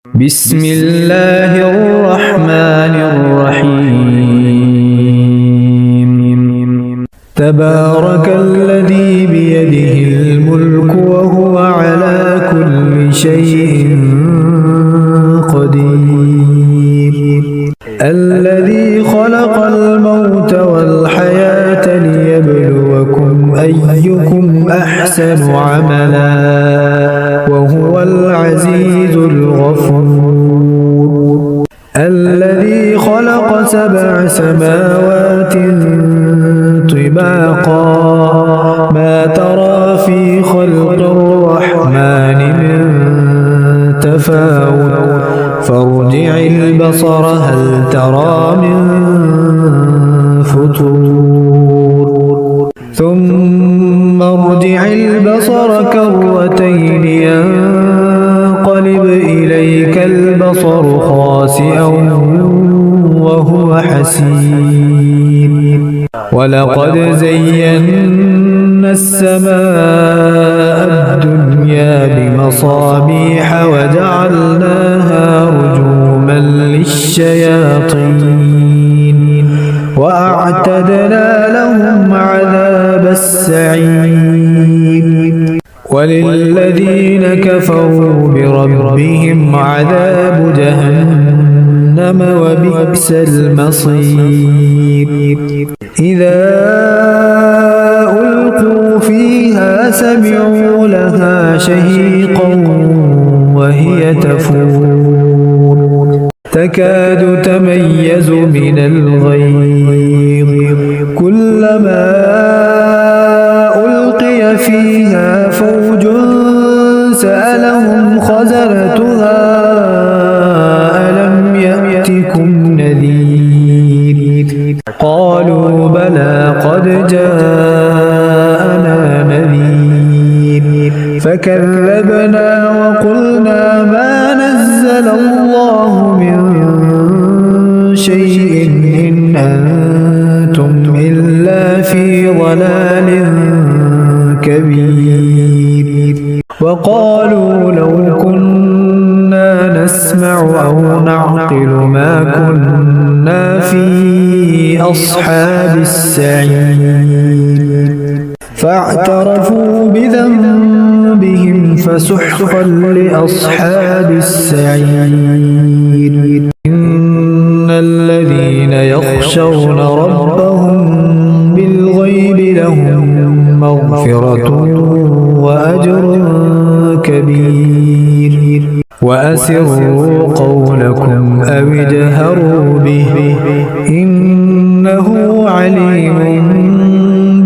بسم الله الرحمن الرحيم تبارك الذي بيده الملك وهو على كل شيء قدير الذي خلق الموت والحياة ليبلوكم أيكم أحسن عملا وهو العزيز الغفور الذي خلق 7 سماوات طباقا ما ترى في خلق الرحمن من تفاوت فارجع البصر هل ترى من فطور ثم ارجع البصر كرتين ينقلب إليك البصر خاسئا وهو حسير ولقد زينا السماء الدنيا بمصابيح وجعلناها رجوما للشياطين وأعتدنا لهم عذاب السعير وللذين كفروا بربهم عذاب جهنم وبئس المصير إذا ألقوا فيها سمعوا لها شهيقا وهي تفور تكاد تميز من الغيظ كلما ألقي فيها فوج سألهم خزنتها ألم يأتكم نذير قالوا بلى قد جاءنا نذير فكذبنا وقلنا ما نزل الله من شيء إن أنتم إلا في ضلال كبير وقالوا لو كنا نسمع أو نعقل ما كنا في أصحاب السعير فاعترفوا بذنبهم فسحقا لأصحاب السعير إن الذين يخشون ربهم بالغيب لهم مغفرة وأجر كبير وأسروا قولكم أو اجهروا به إنه عليم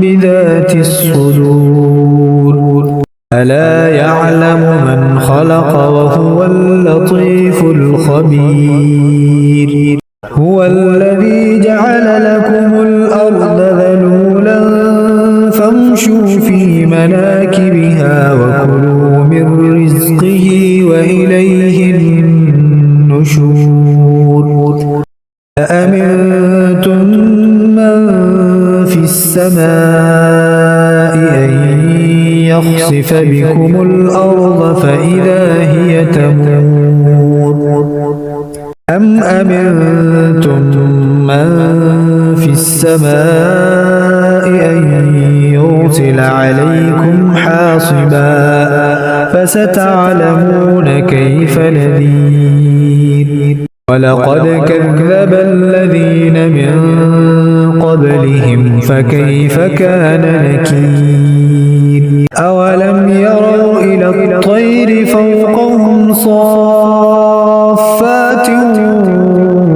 بذات الصدور ألا يعلم من خلق وهو اللطيف الخبير هو الذي جعل لكم الأرض ذلولا فامشوا في مناكبها وكلوا من رزقه وإليه النشور أأمنتم من في السماء أن يخسف بكم الأرض فإذا هي تمور أم أمنتم من في السماء أن يرسل عليكم حاصبا فستعلمون كيف نذير ولقد كذب الذين من قبلهم فكيف كان نكير أولم يروا إلى الطير فوقهم صافات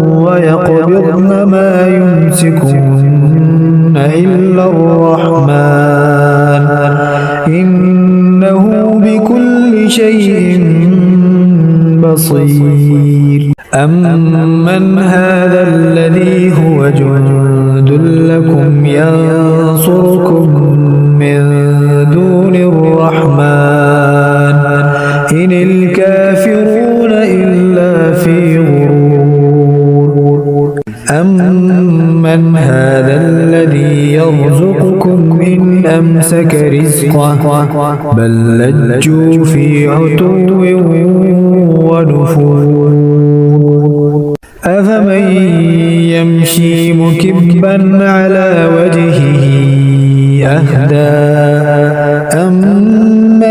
ويقبضن ما يمسكهن إلا الرحمن إنه بكل شيء بصير أمن هذا الذي هو جند لكم ينصركم من دون الرحمن إن الكافرون إلا في غرور أمن هذا الذي يرزقكم إن أمسك رزقه بل لجوا في عتو ونفور أفمن يمشي مكبا على وجهه أهدى أمن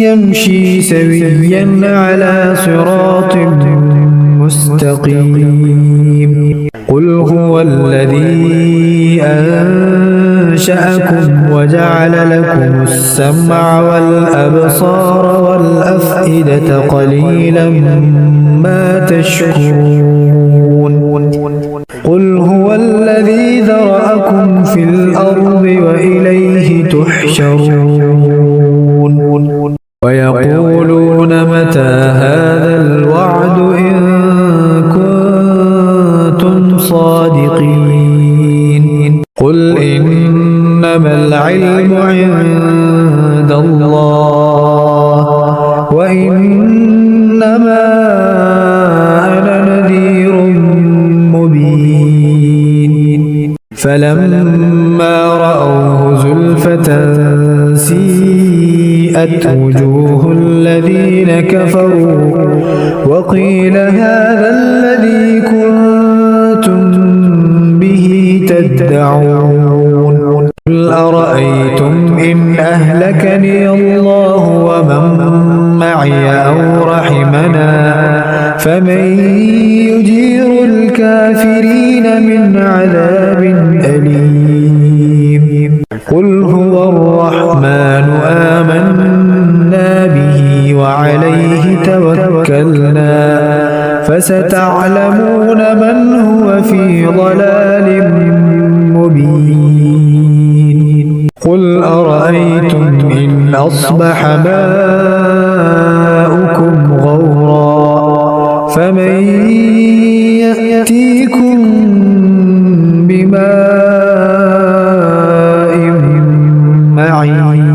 يمشي سويا على صراط مستقيم قل هو الذي أنشأكم وجعل لكم السمع والأبصار والأفئدة قليلا ما تشكرون قل هو الذي ذرأكم في الأرض وإليه تحشرون ويقولون متى هذا الوعد إن كنتم صادقين قل إنما العلم عند الله وإنما أنا نذير مبين فلما رأوه زلفة سيئت وجوه الذين كفروا وقيل هذا الذي كنتم به تدعون قل أرأيتم إن أهلكني الله ومن معي أو رحمنا فمن يجير الكافرين من عذاب أليم قل هو الرحمن آمنا به وعليه توكلنا فستعلمون من هو في ضلال مبين قل أرأيتم إن أصبح ماؤكم غورا فمن يأتيكم بماء معين